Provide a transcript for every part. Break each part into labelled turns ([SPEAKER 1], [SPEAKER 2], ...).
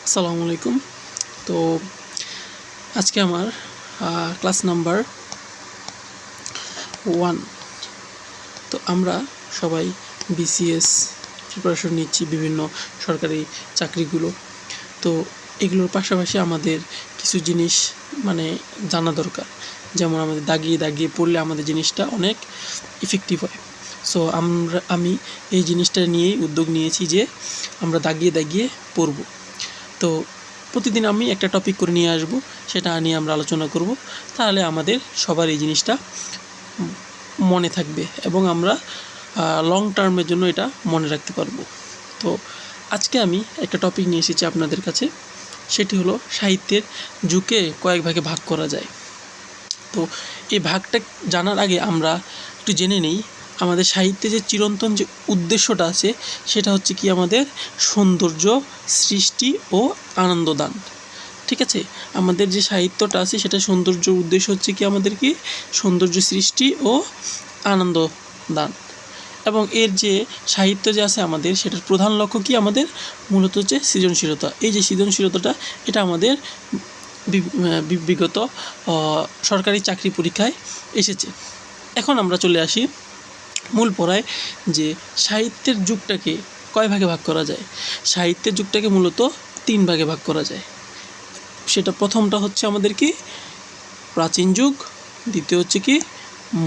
[SPEAKER 1] আসসালামু আলাইকুম। তো আজকে আমার ক্লাস নাম্বার 1। তো আমরা সবাই বিসিএস প্রিপারেশন নিচ্ছি, বিভিন্ন সরকারি চাকরিগুলো। তো এগুলোর পাশাপাশি আমাদের কিছু জিনিস জানা দরকার, যেমন আমাদের দাগিয়ে দাগিয়ে পড়লে আমাদের জিনিসটা অনেক ইফেক্টিভ হয়। সো আমি এই জিনিসটা নিয়েই উদ্যোগ নিয়েছি যে আমরা দাগিয়ে দাগিয়ে পড়ব। তো প্রতিদিন আমি একটা টপিক করে নিয়ে আসব, সেটা নিয়ে আমরা আলোচনা করব। তাহলে আমাদের সবার এই জিনিসটা মনে থাকবে এবং আমরা লং টার্মের জন্য এটা মনে রাখতে পারবো। তো আজকে আমি একটা টপিক নিয়ে এসেছি আপনাদের কাছে, সেটি হলো সাহিত্যের যুগকে কয়েক ভাগে ভাগ করা যায়। তো এই ভাগটা জানার আগে আমরা একটু জেনে নেই আমাদের সাহিত্যে যে চিরন্তন যে উদ্দেশ্যটা আছে সেটা হচ্ছে কি আমাদের সৌন্দর্য সৃষ্টি ও আনন্দদান। ঠিক আছে, আমাদের যে সাহিত্যটা আছে সেটা সৌন্দর্য উদ্দেশ্য হচ্ছে কি আমাদের কি সৌন্দর্য সৃষ্টি ও আনন্দ দান। এবং এর যে সাহিত্য যে আছে আমাদের সেটার প্রধান লক্ষ্য কি আমাদের মূলত হচ্ছে সৃজনশীলতা। এই যে সৃজনশীলতাটা এটা আমাদের বিগত সরকারি চাকরি পরীক্ষায় এসেছে। এখন আমরা চলে আসি মূল পড়ায়, যে সাহিত্যের যুগটাকে কয় ভাগে ভাগ করা যায়। সাহিত্যের যুগটাকে মূলত 3 ভাগে ভাগ করা যায়। সেটা প্রথমটা হচ্ছে আমাদের কি প্রাচীন যুগ, দ্বিতীয় হচ্ছে কি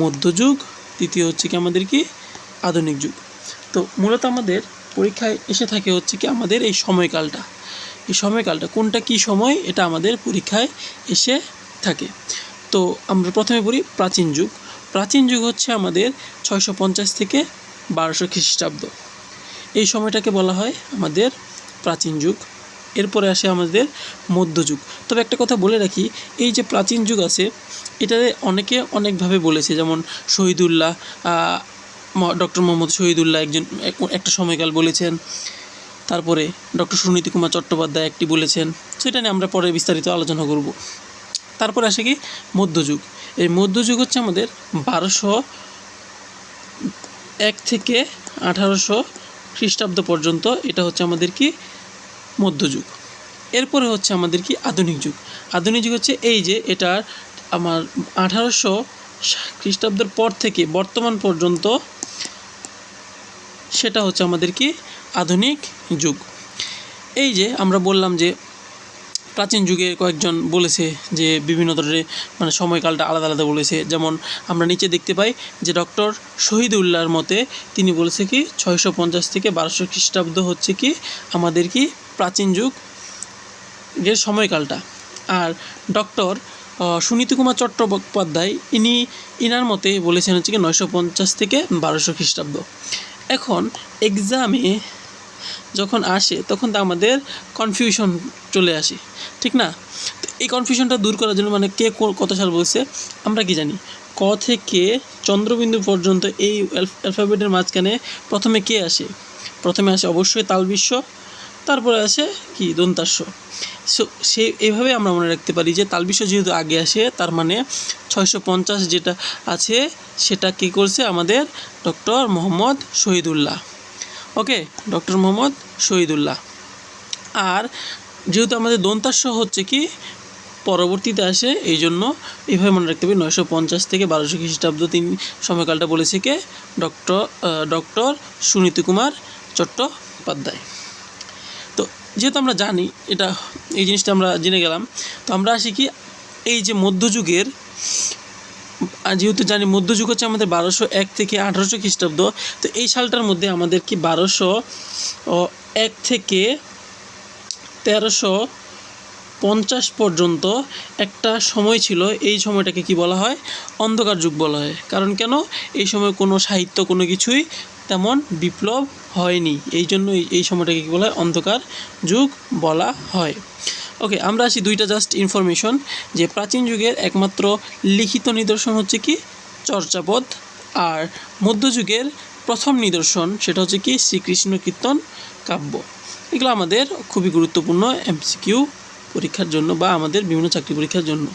[SPEAKER 1] মধ্যযুগ, তৃতীয় হচ্ছে কি আমাদের কি আধুনিক যুগ। তো মূলত আমাদের পরীক্ষায় এসে থাকে হচ্ছে কি আমাদের এই সময়কালটা কোনটা কি সময়, এটা আমাদের পরীক্ষায় এসে থাকে। তো আমরা প্রথমে পড়ি প্রাচীন যুগ। প্রাচীন যুগ হচ্ছে আমাদের 650 থেকে 1200 খ্রিস্টাব্দ। এই সময়টাকে বলা হয় আমাদের প্রাচীন যুগ। এরপরে আসে আমাদের মধ্যযুগ। তবে একটা কথা বলে রাখি, এই যে প্রাচীন যুগ আছে এটাতে অনেকে অনেকভাবে বলেছে, যেমন শহীদুল্লাহ, ডক্টর মোহাম্মদ শহীদুল্লাহ একটা সময়কাল বলেছেন। তারপরে ডক্টর সুনীতি কুমার চট্টোপাধ্যায় একটি বলেছেন। সেটা নিয়ে আমরা পরে বিস্তারিত আলোচনা করব। তারপরে আসে কি মধ্যযুগ। এই মধ্যযুগ হচ্ছে আমাদের 1201 থেকে 1800 খ্রিস্টাব্দ পর্যন্ত। এটা হচ্ছে আমাদের কি মধ্যযুগ। এরপরে হচ্ছে আমাদের কি আধুনিক যুগ। আধুনিক যুগ হচ্ছে এই যে এটা আমার 1800 খ্রিস্টাব্দের পর থেকে বর্তমান পর্যন্ত, সেটা হচ্ছে আমাদের কি আধুনিক যুগ। এই যে আমরা বললাম যে প্রাচীন যুগে কয়েকজন বলেছে যে বিভিন্ন ধরনের সময়কালটা আলাদা আলাদা বলেছে। যেমন আমরা নিচে দেখতে পাই যে ডক্টর শহীদুল্লাহর মতে তিনি বলেছে কি 650 থেকে 1200 খ্রিস্টাব্দ হচ্ছে কি আমাদের কি প্রাচীন যুগের সময়কালটা। আর ডক্টর সুনীতি কুমার চট্টোপাধ্যায় ইনার মতে বলেছেন হচ্ছে কি 950 থেকে 1200 খ্রিস্টাব্দ। এখন এক্সামে যখন আসে তখন তো আমাদের কনফিউশন চলে আসে, ঠিক না? তো এই কনফিউশনটা দূর করার জন্য কে কত সাল বলছে আমরা কি জানি। ক থেকে চন্দ্রবিন্দু পর্যন্ত এই অ্যালফাবেটের মাঝখানে প্রথমে কে আসে? প্রথমে আসে অবশ্যই তালবিশ্ব, তারপরে আসে কি দন্তাস্য। সো এইভাবে আমরা মনে রাখতে পারি যে তালবিশ্ব যেহেতু আগে আসে, তার মানে 650 যেটা আছে সেটা কী করছে আমাদের ডক্টর মোহাম্মদ শহীদুল্লাহ। ওকে, ডক্টর মোহাম্মদ শহীদুল্লাহ। আর যেহেতু আমাদের দন্তাস্য হচ্ছে কি পরবর্তীতে আসে, এই জন্য এইভাবে মনে রাখতে হবে 950 থেকে 1200 খ্রিস্টাব্দ তিনি সময়কালটা বলেছে কে ডক্টর সুনীতি কুমার চট্টোপাধ্যায়। তো যেহেতু আমরা জানি এটা, এই জিনিসটা আমরা জেনে গেলাম, তো আমরা আসি কি এই যে মধ্যযুগের, যেহেতু জানি মধ্যযুগ হচ্ছে আমাদের 1201 থেকে 1800 খ্রিস্টাব্দ। তো এই সালটার মধ্যে আমাদের কি 1201 থেকে 1350 পর্যন্ত একটা সময় ছিল। এই সময়টাকে কি বলা হয়? অন্ধকার যুগ বলা হয়। কারণ কেন? এই সময় কোনো সাহিত্য কোনো কিছুই তেমন বিপ্লব হয়নি, এই জন্য এই সময়টাকে কী বলা হয়? অন্ধকার যুগ বলা হয়। ওকে, আমরা আসি দুইটা জাস্ট ইনফরমেশন, যে প্রাচীন যুগের একমাত্র লিখিত নিদর্শন হচ্ছে কি চর্যাপদ, আর মধ্যযুগের প্রথম নিদর্শন সেটা হচ্ছে কি শ্রীকৃষ্ণ কীর্তন কাব্য। এগুলো আমাদের খুবই গুরুত্বপূর্ণ এমসিকিউ পরীক্ষার জন্য বা আমাদের বিভিন্ন চাকরি পরীক্ষার জন্য।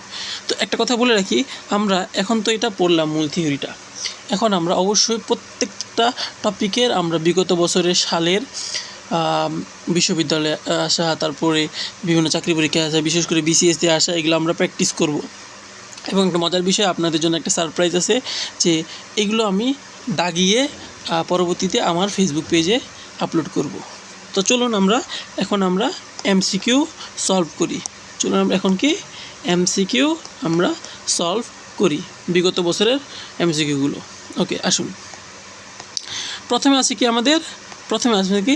[SPEAKER 1] তো একটা কথা বলে রাখি, আমরা এখন তো এটা পড়লাম মূল থিওরিটা, এখন আমরা অবশ্যই প্রত্যেকটা টপিকের আমরা বিগত বছরের সালের বিশ্ববিদ্যালয়ে আসা, তারপরে বিভিন্ন চাকরি পরীক্ষায় আসা, বিশেষ করে বিসিএস দিয়ে আসা, এগুলো আমরা প্র্যাকটিস করব। এবং একটা মজার বিষয়, আপনাদের জন্য একটা সারপ্রাইজ আছে যে এগুলো আমি দাগিয়ে পরবর্তীতে আমার ফেসবুক পেজে আপলোড করব। তো চলুন এখন আমরা এমসিকিউ সলভ করি। চলুন আমরা এখন কি এমসিকিউ আমরা সলভ করি, বিগত বছরের এমসিকিউগুলো। ওকে, আসুন। প্রথমে আছে কি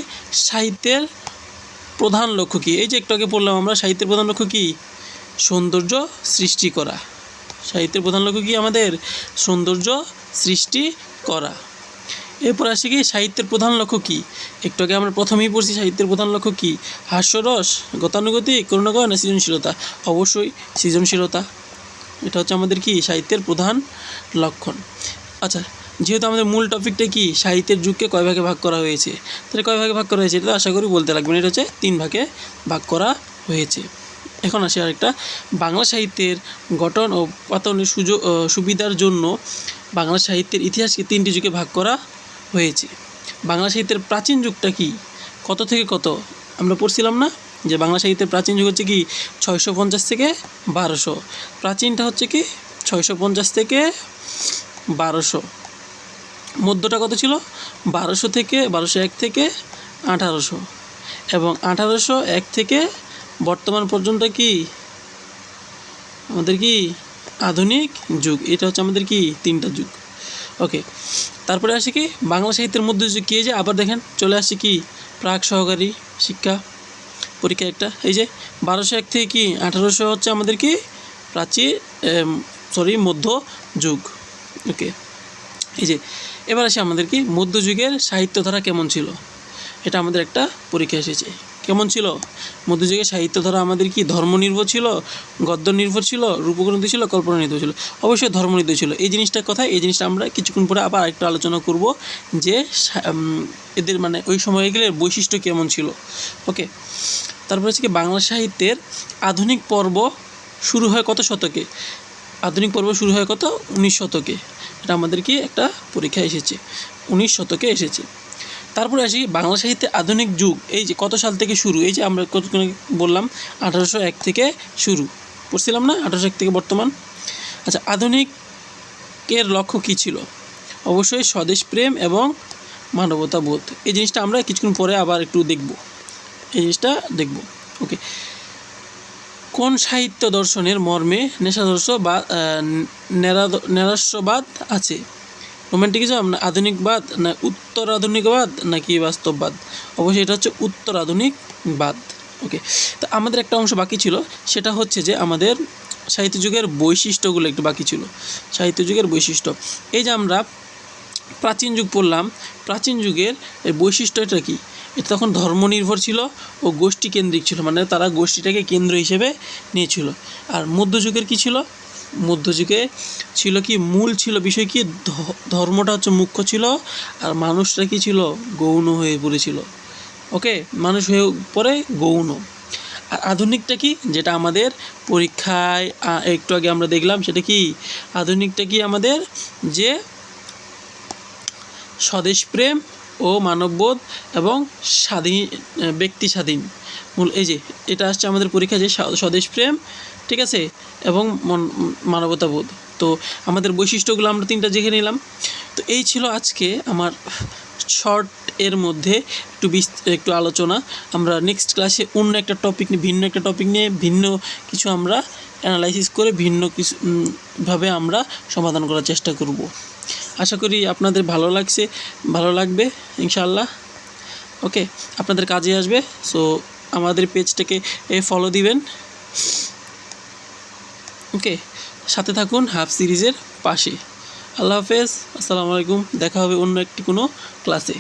[SPEAKER 1] সাহিত্যের প্রধান লক্ষ্য কী? এই যে একটু আগে পড়লাম আমরা, সাহিত্যের প্রধান লক্ষ্য কী? সৌন্দর্য সৃষ্টি করা। সাহিত্যের প্রধান লক্ষ্য কী আমাদের? সৌন্দর্য সৃষ্টি করা। এরপর আসে কি সাহিত্যের প্রধান লক্ষ্য কী? একটু আগে আমরা প্রথমেই পড়ছি সাহিত্যের প্রধান লক্ষ্য কী? হাস্যরস, গতানুগতিক, করুণাকর না সৃজনশীলতা? অবশ্যই সৃজনশীলতা। এটা হচ্ছে আমাদের কি সাহিত্যের প্রধান লক্ষণ। আচ্ছা, যেহেতু আমাদের মূল টপিকটা কি সাহিত্যের যুগকে কয় ভাগে ভাগ করা হয়েছে, তাহলে কয় ভাগে ভাগ করা হয়েছে এটা আশা করি বলতে লাগবে না। এটা হচ্ছে 3 ভাগে ভাগ করা হয়েছে। এখন আসি আরেকটা, বাংলা সাহিত্যের গঠন ও পাতনের সুবিধার জন্য বাংলা সাহিত্যের ইতিহাসকে 3টি যুগে ভাগ করা হয়েছে। বাংলা সাহিত্যের প্রাচীন যুগটা কি? কত থেকে কত আমরা পড়ছিলাম না যে বাংলা সাহিত্যের প্রাচীন যুগ হচ্ছে কি 650 থেকে 1200। প্রাচীনটা হচ্ছে কি 650 থেকে 1200। মধ্যটা কত ছিল? 1201 থেকে 1800। এবং 1801 থেকে বর্তমান পর্যন্ত কি আমাদের কি আধুনিক যুগ। এটা হচ্ছে আমাদের কি 3টা যুগ। ওকে, তারপরে আসে কি বাংলা সাহিত্যের মধ্যযুগ কি? এই যে আবার দেখেন চলে আসছে কি প্রাক সহকারী শিক্ষা পরীক্ষা একটা, এই যে 1201 থেকে কি 1800 হচ্ছে আমাদের কি মধ্যযুগ। ওকে, এই যে এবার আসে আমাদের কি মধ্যযুগের সাহিত্যধারা কেমন ছিল, এটা আমাদের একটা পরীক্ষা এসেছে। কেমন ছিল মধ্যযুগের সাহিত্যধারা? আমাদের কি ধর্মনির্ভর ছিল, গদ্য নির্ভর ছিল, রূপগ্রন্থি ছিল, কল্পনা নির্ভর ছিল? অবশ্যই ধর্মনির্ভর ছিল। এই জিনিসটার কথা, এই জিনিসটা আমরা কিছুক্ষণ পরে আবার আরেকটু আলোচনা করব যে এদের মানে ওই সময়গুলোর বৈশিষ্ট্য কেমন ছিল। ওকে, তারপর হচ্ছে কি বাংলা সাহিত্যের আধুনিক পর্ব শুরু হয় কত শতকে? আধুনিক পর্ব শুরু হয় কত? 19 শতকে। এটা আমাদের কি একটা পরীক্ষা এসেছে, 19 শতকে এসেছে। তারপরে আসি বাংলা সাহিত্যের আধুনিক যুগ, এই যে কত সাল থেকে শুরু? এই যে আমরা কতক্ষণ বললাম 1801 থেকে শুরু, পড়ছিলাম না 1801 থেকে বর্তমান। আচ্ছা, আধুনিকের লক্ষ্য কী ছিল? অবশ্যই স্বদেশ প্রেম এবং মানবতাবোধ। এই জিনিসটা আমরা কিছুক্ষণ পরে আবার একটু দেখব, এই জিনিসটা দেখব। ওকে, কোন সাহিত্য দর্শনের মর্মে নেশাদর্শ বা নেরাস্যবাদ আছে? রোম্যান্টিকিজম না আধুনিকবাদ না উত্তর আধুনিকবাদ নাকি বাস্তববাদ? অবশ্যই এটা হচ্ছে উত্তর আধুনিকবাদ। ওকে, তো আমাদের একটা অংশ বাকি ছিল, সেটা হচ্ছে যে আমাদের সাহিত্য যুগের বৈশিষ্ট্যগুলো একটু বাকি ছিল। সাহিত্য যুগের বৈশিষ্ট্য, এই যে আমরা প্রাচীন যুগ পড়লাম, প্রাচীন যুগের বৈশিষ্ট্যটা কি? এটা তখন ধর্মনির্ভর ছিল ও গোষ্ঠী কেন্দ্রিক ছিল, মানে তারা গোষ্ঠীটাকে কেন্দ্র হিসেবে নিয়েছিল। আর মধ্যযুগের কি ছিল? মধ্যযুগে ছিল কি মূল ছিল বিষয় কি ধর্মটা হচ্ছে মুখ্য ছিল, আর মানুষরা কি ছিল গৌণ হয়ে পড়েছিল। ওকে, মানুষ হয়ে পড়ে গৌণ। আর আধুনিকটা কি, যেটা আমাদের পরীক্ষায় একটু আগে আমরা দেখলাম, সেটা কি আধুনিকটা কি আমাদের যে স্বদেশপ্রেম ও মানববোধ এবং স্বাধীন ব্যক্তি স্বাধীন মূল। এই যে এটা আসছে আমাদের পরীক্ষায় যে স্বদেশপ্রেম, ঠিক আছে, এবং মানবতাবোধ। তো আমাদের বৈশিষ্ট্যগুলো আমরা 3টা দেখে নিলাম। তো এই ছিল আজকে আমার শর্ট এর মধ্যে একটু আলোচনা। আমরা নেক্সট ক্লাসে অন্য একটা টপিক নিয়ে ভিন্ন কিছু আমরা অ্যানালাইসিস করে ভিন্ন কিছু ভাবে আমরা সমাধান করার চেষ্টা করব। আশা করি আপনাদের ভালো লাগবে ইনশাআল্লাহ। ওকে, আপনাদের কাজে আসবে। সো আমাদের পেজটাকে ফলো দিবেন। ওকে, সাথে থাকুন হাফ সিরিজের পাশে। আল্লাহ হাফেজ, আসসালামু আলাইকুম। দেখা হবে অন্য একটি কোনো ক্লাসে।